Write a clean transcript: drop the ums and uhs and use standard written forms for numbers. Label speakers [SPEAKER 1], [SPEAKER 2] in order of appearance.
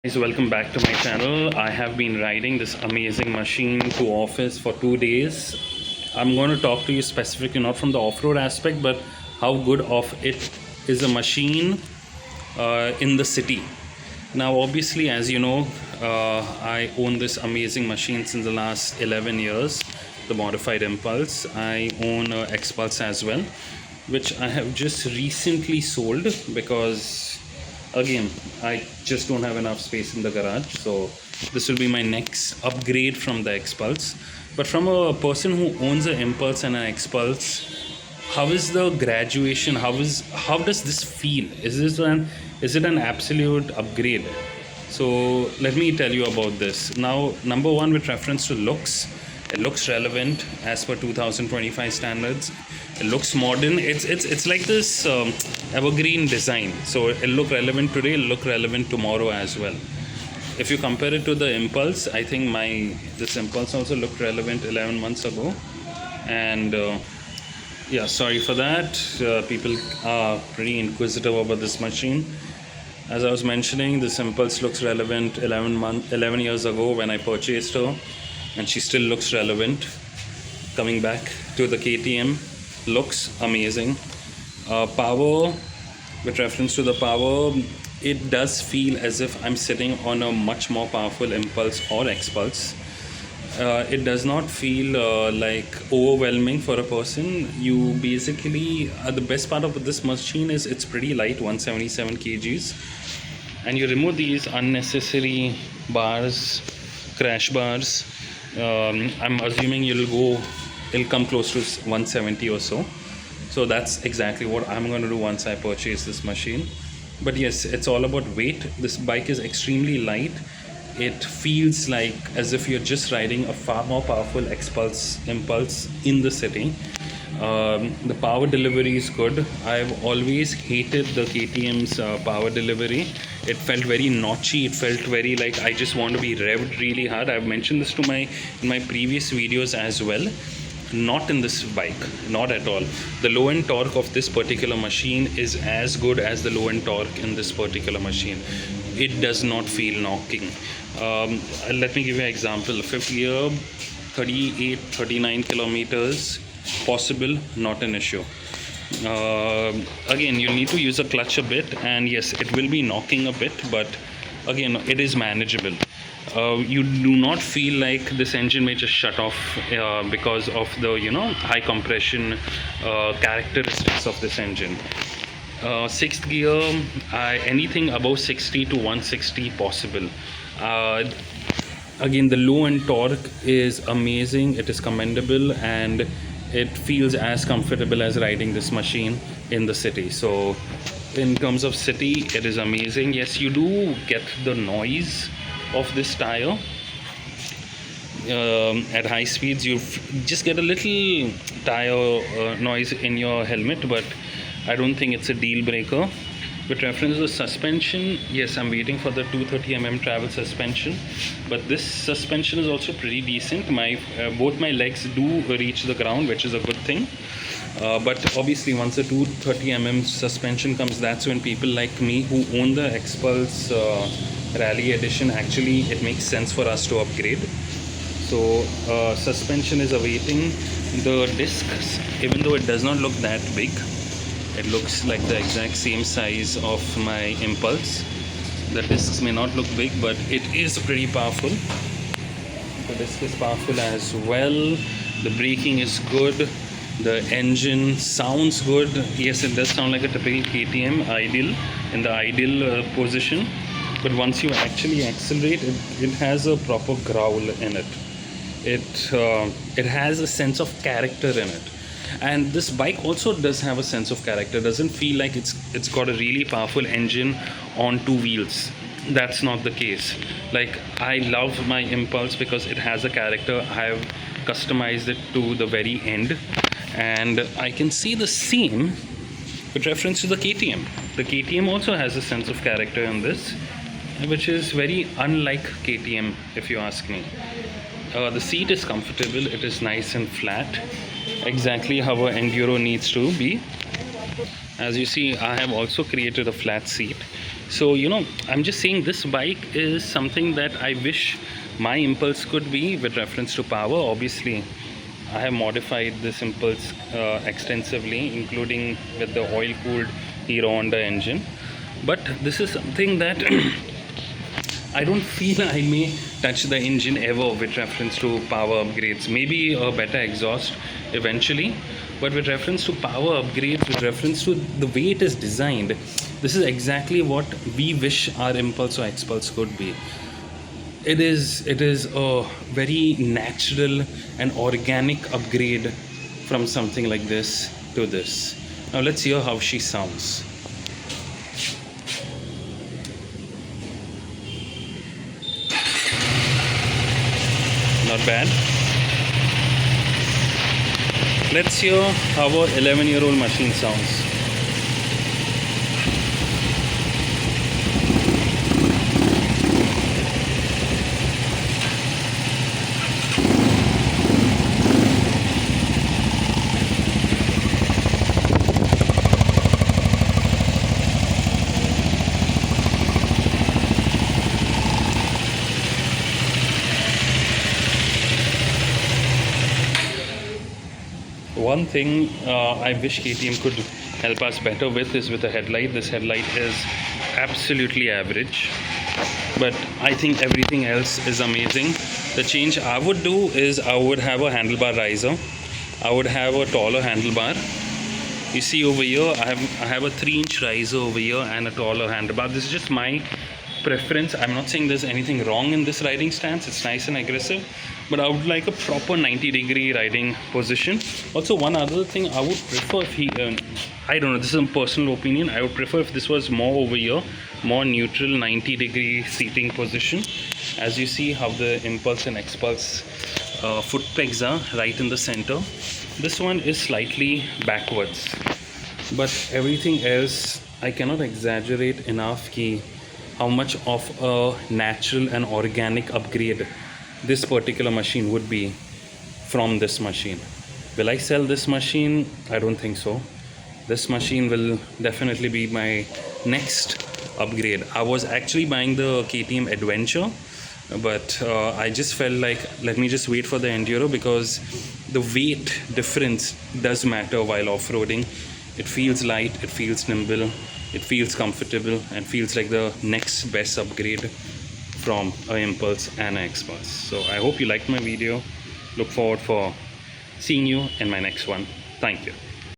[SPEAKER 1] Guys, welcome back to my channel. I have been riding this amazing machine to office for 2 days. I'm going to talk to you specifically not from the off-road aspect, but how good of it is a machine in the city. Now, obviously, as you know, I own this amazing machine since the last 11 years, the modified Impulse. I own Xpulse as well, which I have just recently sold because, again, I just don't have enough space in the garage. So this will be my next upgrade from the Xpulse. But from a person who owns an Impulse and an Xpulse, how is the graduation? How does this feel? Is it an absolute upgrade? So let me tell you about this. Now, number one, with reference to looks, it looks relevant as per 2025 standards. It looks modern. It's like this evergreen design. So it'll look relevant today, it'll look relevant tomorrow as well. If you compare it to the Impulse, I think this Impulse also looked relevant 11 months ago. And yeah, sorry for that. People are pretty inquisitive about this machine. As I was mentioning, this Impulse looks relevant 11 years ago when I purchased her, and she still looks relevant. Coming back to the KTM, looks amazing. Power, with reference to the power, it does feel as if I'm sitting on a much more powerful Impulse or Xpulse. It does not feel like overwhelming for a person. You basically, the best part of this machine is it's pretty light, 177 kgs, and you remove these unnecessary bars, crash bars. I'm assuming it'll come close to 170 or so. So that's exactly what I'm going to do once I purchase this machine. But yes, it's all about weight. This bike is extremely light. It feels like as if you're just riding a far more powerful Xpulse Impulse in the city. The power delivery is good. I've always hated the KTM's power delivery. It felt very notchy. It felt very like I just want to be revved really hard. I've mentioned this in my previous videos as well. Not in this bike, not at all. The low end torque of this particular machine is as good as the low end torque in this particular machine. It does not feel knocking. Let me give you an example. Fifth gear, 39 kilometers, possible, not an issue. Again, you need to use a clutch a bit, and yes, it will be knocking a bit, but again, it is manageable. You do not feel like this engine may just shut off because of the high compression characteristics of this engine. Sixth gear, anything above 60 to 160 possible. Again, the low end torque is amazing. It is commendable, and it feels as comfortable as riding this machine in the city. So in terms of city, it is amazing. Yes, you do get the noise of this tire. At high speeds, you just get a little tire noise in your helmet, but I don't think it's a deal breaker. With reference to the suspension, yes, I'm waiting for the 230mm travel suspension, but this suspension is also pretty decent. Both my legs do reach the ground, which is a good thing. But obviously, once the 230mm suspension comes, that's when people like me who own the Xpulse Rally Edition, actually it makes sense for us to upgrade. So suspension is awaiting. The discs, even though it does not look that big, it looks like the exact same size of my Impulse. The discs may not look big, but it is pretty powerful. The disc is powerful as well. The braking is good. The engine sounds good. Yes, it does sound like a typical KTM in the ideal position. But once you actually accelerate, it has a proper growl in it. It has a sense of character in it. And this bike also does have a sense of character. It doesn't feel like it's got a really powerful engine on two wheels. That's not the case. Like, I love my Impulse because it has a character. I have customized it to the very end, and I can see the same with reference to the KTM. The KTM also has a sense of character in this, which is very unlike KTM, if you ask me. The seat is comfortable. It is nice and flat, exactly how an Enduro needs to be. As you see, I have also created a flat seat. So I'm just saying this bike is something that I wish my Impulse could be with reference to power. Obviously I have modified this Impulse extensively, including with the oil cooled Hero Honda engine, but this is something that I don't feel I may touch the engine ever with reference to power upgrades. Maybe a better exhaust eventually, but with reference to power upgrades, with reference to the way it is designed, this is exactly what we wish our Impulse or Xpulse could be. It is a very natural and organic upgrade from something like this to this. Now let's hear how she sounds. Not bad. Let's hear how our 11-year-old machine sounds. One thing I wish KTM could help us better with is with the headlight. This headlight is absolutely average, but I think everything else is amazing. The change I would do is I would have a handlebar riser. I would have a taller handlebar. You see over here, I have a 3-inch riser over here and a taller handlebar. This is just my preference. I'm not saying there's anything wrong in this riding stance. It's nice and aggressive, but I would like a proper 90-degree riding position. Also, one other thing I would prefer if I don't know, this is a personal opinion, I would prefer if this was more over here, more neutral 90-degree seating position. As you see how the Impulse and Xpulse foot pegs are right in the center. This one is slightly backwards, but everything else I cannot exaggerate enough how much of a natural and organic upgrade this particular machine would be from this machine. Will I sell this machine? I don't think so. This machine will definitely be my next upgrade. I was actually buying the KTM Adventure, but I just felt like let me just wait for the Enduro, because the weight difference does matter while off-roading. It feels light, it feels nimble, it feels comfortable, and feels like the next best upgrade from an Impulse and an Xpulse. So I hope you liked my video. Look forward for seeing you in my next one. Thank you.